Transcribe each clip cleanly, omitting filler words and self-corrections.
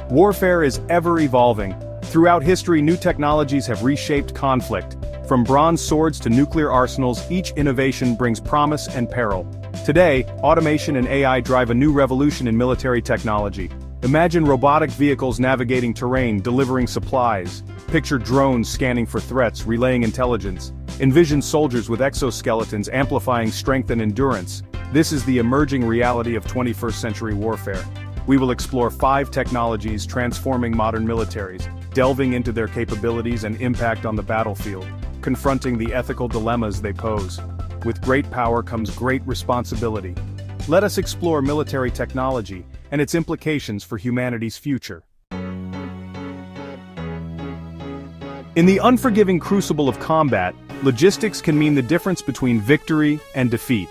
Warfare is ever evolving. Throughout history, new technologies have reshaped conflict. From bronze swords to nuclear arsenals, each innovation brings promise and peril. Today, automation and AI drive a new revolution in military technology. Imagine robotic vehicles navigating terrain, delivering supplies. Picture drones scanning for threats, relaying intelligence. Envision soldiers with exoskeletons amplifying strength and endurance. This is the emerging reality of 21st century warfare. We will explore 5 technologies transforming modern militaries, delving into their capabilities and impact on the battlefield, confronting the ethical dilemmas they pose. With great power comes great responsibility. Let us explore military technology and its implications for humanity's future. In the unforgiving crucible of combat, logistics can mean the difference between victory and defeat.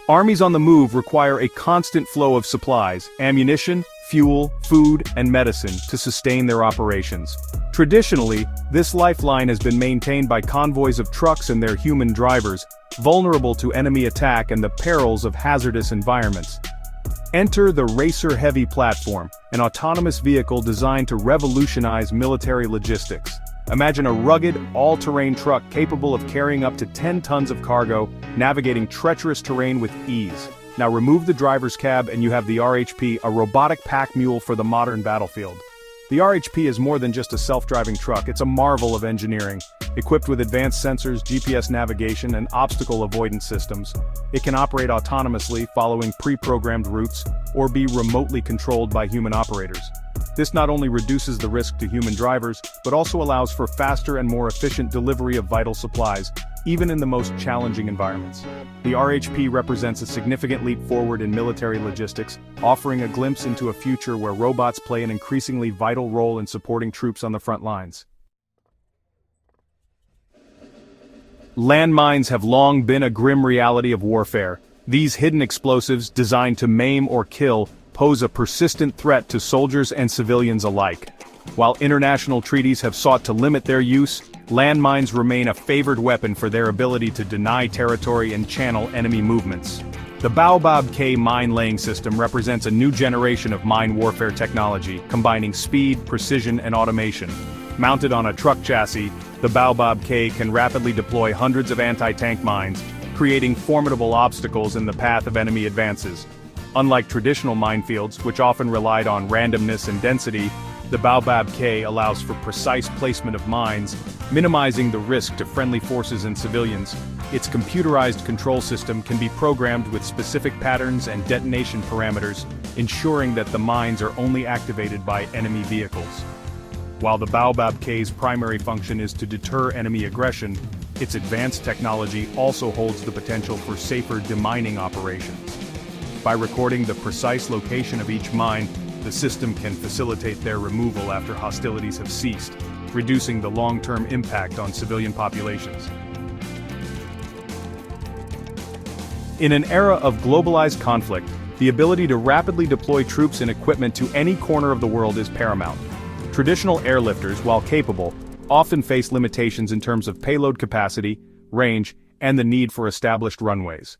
Armies on the move require a constant flow of supplies, ammunition, fuel, food, and medicine to sustain their operations. Traditionally, this lifeline has been maintained by convoys of trucks and their human drivers, vulnerable to enemy attack and the perils of hazardous environments. Enter the Racer Heavy platform, an autonomous vehicle designed to revolutionize military logistics. Imagine a rugged, all-terrain truck capable of carrying up to 10 tons of cargo, navigating treacherous terrain with ease. Now remove the driver's cab and you have the RHP, a robotic pack mule for the modern battlefield. The RHP is more than just a self-driving truck, it's a marvel of engineering. Equipped with advanced sensors, GPS navigation, and obstacle avoidance systems, it can operate autonomously, following pre-programmed routes, or be remotely controlled by human operators. This not only reduces the risk to human drivers, but also allows for faster and more efficient delivery of vital supplies, even in the most challenging environments. The RHP represents a significant leap forward in military logistics, offering a glimpse into a future where robots play an increasingly vital role in supporting troops on the front lines. Landmines have long been a grim reality of warfare. These hidden explosives, designed to maim or kill, pose a persistent threat to soldiers and civilians alike. While international treaties have sought to limit their use, landmines remain a favored weapon for their ability to deny territory and channel enemy movements. The Baobab K mine-laying system represents a new generation of mine warfare technology, combining speed, precision, and automation. Mounted on a truck chassis, the Baobab K can rapidly deploy hundreds of anti-tank mines, creating formidable obstacles in the path of enemy advances. Unlike traditional minefields, which often relied on randomness and density, the Baobab K allows for precise placement of mines, minimizing the risk to friendly forces and civilians. Its computerized control system can be programmed with specific patterns and detonation parameters, ensuring that the mines are only activated by enemy vehicles. While the Baobab K's primary function is to deter enemy aggression, its advanced technology also holds the potential for safer demining operations. By recording the precise location of each mine, the system can facilitate their removal after hostilities have ceased, reducing the long-term impact on civilian populations. In an era of globalized conflict, the ability to rapidly deploy troops and equipment to any corner of the world is paramount. Traditional airlifters, while capable, often face limitations in terms of payload capacity, range, and the need for established runways.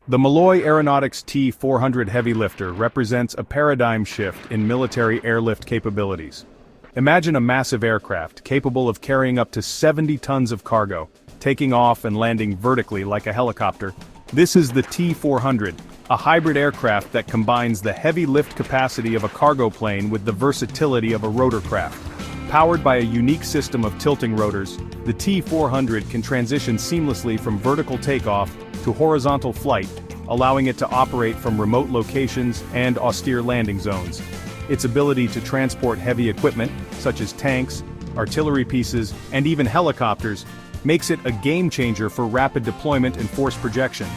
The Malloy Aeronautics T-400 heavy lifter represents a paradigm shift in military airlift capabilities. Imagine a massive aircraft capable of carrying up to 70 tons of cargo, taking off and landing vertically like a helicopter. This is the T-400, a hybrid aircraft that combines the heavy lift capacity of a cargo plane with the versatility of a rotorcraft. Powered by a unique system of tilting rotors, the T-400 can transition seamlessly from vertical takeoff to horizontal flight, allowing it to operate from remote locations and austere landing zones. Its ability to transport heavy equipment, such as tanks, artillery pieces, and even helicopters, makes it a game-changer for rapid deployment and force projection.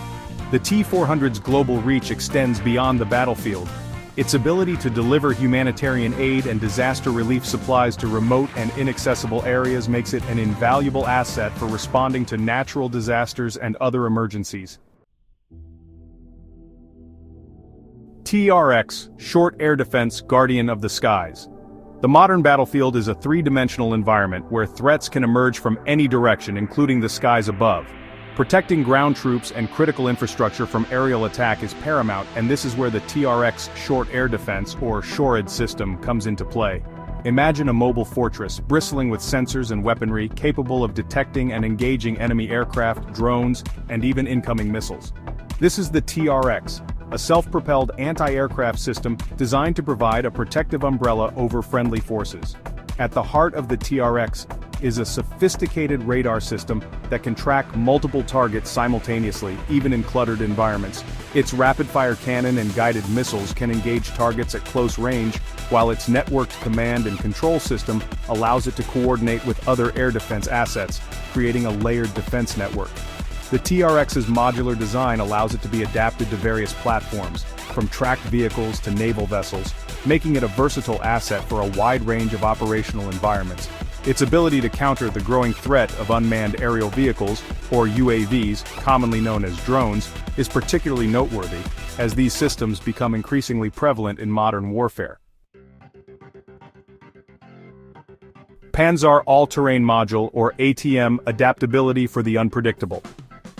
The T-400's global reach extends beyond the battlefield. Its ability to deliver humanitarian aid and disaster relief supplies to remote and inaccessible areas makes it an invaluable asset for responding to natural disasters and other emergencies. TRX Short Air Defense, Guardian of the Skies. The modern battlefield is a three-dimensional environment where threats can emerge from any direction, including the skies above. Protecting ground troops and critical infrastructure from aerial attack is paramount, and this is where the TRX Short Air Defense, or SHORAD system, comes into play. Imagine a mobile fortress, bristling with sensors and weaponry, capable of detecting and engaging enemy aircraft, drones, and even incoming missiles. This is the TRX, a self-propelled anti-aircraft system designed to provide a protective umbrella over friendly forces. At the heart of the TRX is a sophisticated radar system that can track multiple targets simultaneously, even in cluttered environments. Its rapid-fire cannon and guided missiles can engage targets at close range, while its networked command and control system allows it to coordinate with other air defense assets, creating a layered defense network. The TRX's modular design allows it to be adapted to various platforms, from tracked vehicles to naval vessels, making it a versatile asset for a wide range of operational environments. Its ability to counter the growing threat of unmanned aerial vehicles, or UAVs, commonly known as drones, is particularly noteworthy, as these systems become increasingly prevalent in modern warfare. Panzer All-Terrain Module, or ATM, adaptability for the unpredictable.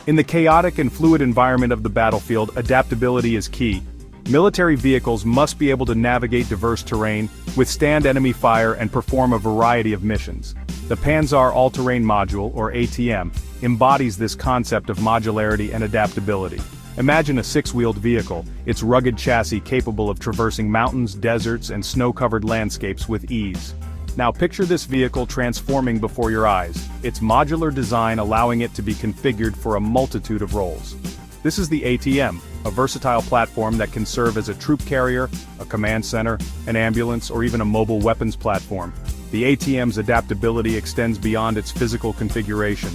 In the chaotic and fluid environment of the battlefield, adaptability is key. Military vehicles must be able to navigate diverse terrain, withstand enemy fire, and perform a variety of missions. The Panzer All-Terrain Module, or ATM, embodies this concept of modularity and adaptability. Imagine a six-wheeled vehicle, its rugged chassis capable of traversing mountains, deserts, and snow-covered landscapes with ease. Now picture this vehicle transforming before your eyes, its modular design allowing it to be configured for a multitude of roles. This is the ATM, a versatile platform that can serve as a troop carrier, a command center, an ambulance, or even a mobile weapons platform. The ATM's adaptability extends beyond its physical configuration.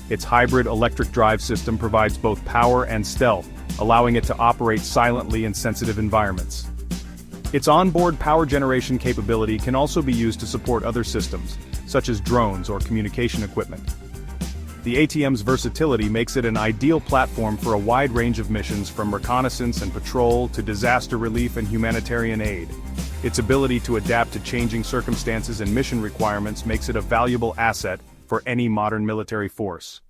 Its hybrid electric drive system provides both power and stealth, allowing it to operate silently in sensitive environments. Its onboard power generation capability can also be used to support other systems, such as drones or communication equipment. The ATM's versatility makes it an ideal platform for a wide range of missions, from reconnaissance and patrol to disaster relief and humanitarian aid. Its ability to adapt to changing circumstances and mission requirements makes it a valuable asset for any modern military force.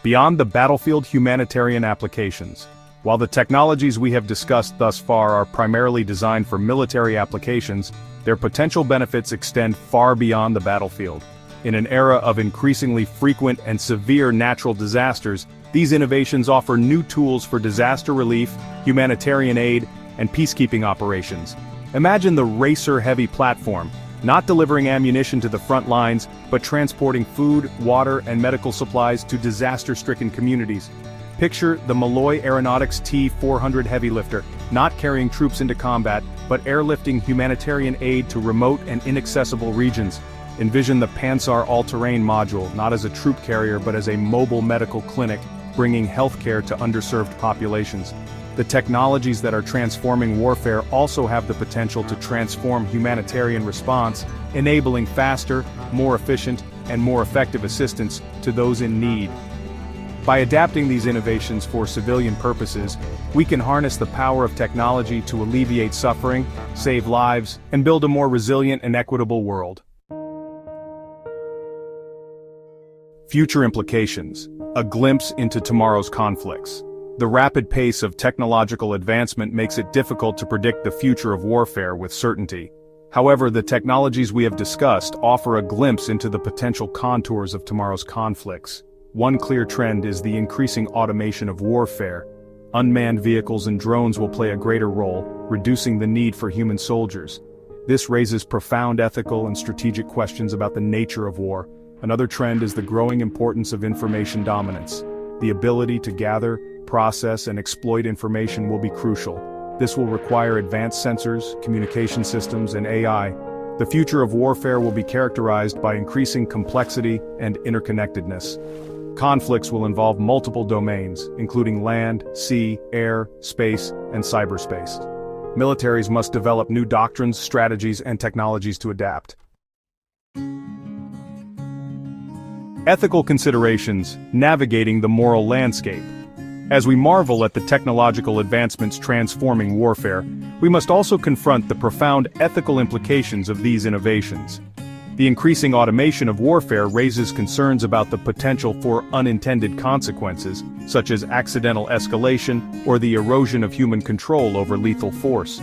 Beyond the battlefield, humanitarian applications. While the technologies we have discussed thus far are primarily designed for military applications, their potential benefits extend far beyond the battlefield. In an era of increasingly frequent and severe natural disasters, these innovations offer new tools for disaster relief, humanitarian aid, and peacekeeping operations. Imagine the racer-heavy platform, not delivering ammunition to the front lines, but transporting food, water, and medical supplies to disaster-stricken communities. Picture the Malloy Aeronautics T-400 heavy lifter, not carrying troops into combat, but airlifting humanitarian aid to remote and inaccessible regions. Envision the Panzer All-Terrain Module, not as a troop carrier but as a mobile medical clinic, bringing healthcare to underserved populations. The technologies that are transforming warfare also have the potential to transform humanitarian response, enabling faster, more efficient, and more effective assistance to those in need. By adapting these innovations for civilian purposes, we can harness the power of technology to alleviate suffering, save lives, and build a more resilient and equitable world. Future implications: a glimpse into tomorrow's conflicts. The rapid pace of technological advancement makes it difficult to predict the future of warfare with certainty. However, the technologies we have discussed offer a glimpse into the potential contours of tomorrow's conflicts. One clear trend is the increasing automation of warfare. Unmanned vehicles and drones will play a greater role, reducing the need for human soldiers. This raises profound ethical and strategic questions about the nature of war. Another trend is the growing importance of information dominance. The ability to gather, process, and exploit information will be crucial. This will require advanced sensors, communication systems, and AI. The future of warfare will be characterized by increasing complexity and interconnectedness. Conflicts will involve multiple domains, including land, sea, air, space, and cyberspace. Militaries must develop new doctrines, strategies, and technologies to adapt. Ethical considerations: navigating the moral landscape. As we marvel at the technological advancements transforming warfare, we must also confront the profound ethical implications of these innovations. The increasing automation of warfare raises concerns about the potential for unintended consequences, such as accidental escalation or the erosion of human control over lethal force.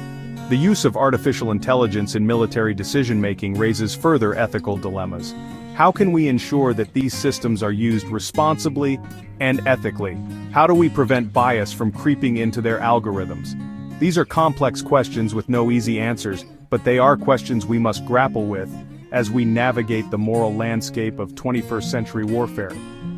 The use of artificial intelligence in military decision-making raises further ethical dilemmas. How can we ensure that these systems are used responsibly and ethically? How do we prevent bias from creeping into their algorithms? These are complex questions with no easy answers, but they are questions we must grapple with as we navigate the moral landscape of 21st century warfare.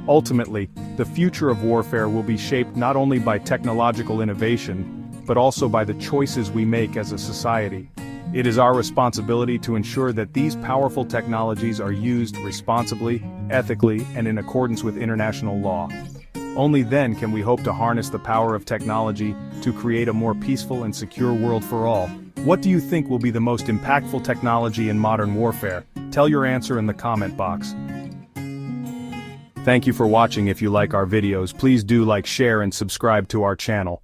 Ultimately, the future of warfare will be shaped not only by technological innovation, but also by the choices we make as a society. It is our responsibility to ensure that these powerful technologies are used responsibly, ethically, and in accordance with international law. Only then can we hope to harness the power of technology to create a more peaceful and secure world for all. What do you think will be the most impactful technology in modern warfare? Tell your answer in the comment box. Thank you for watching. If you like our videos, please do like, share, and subscribe to our channel.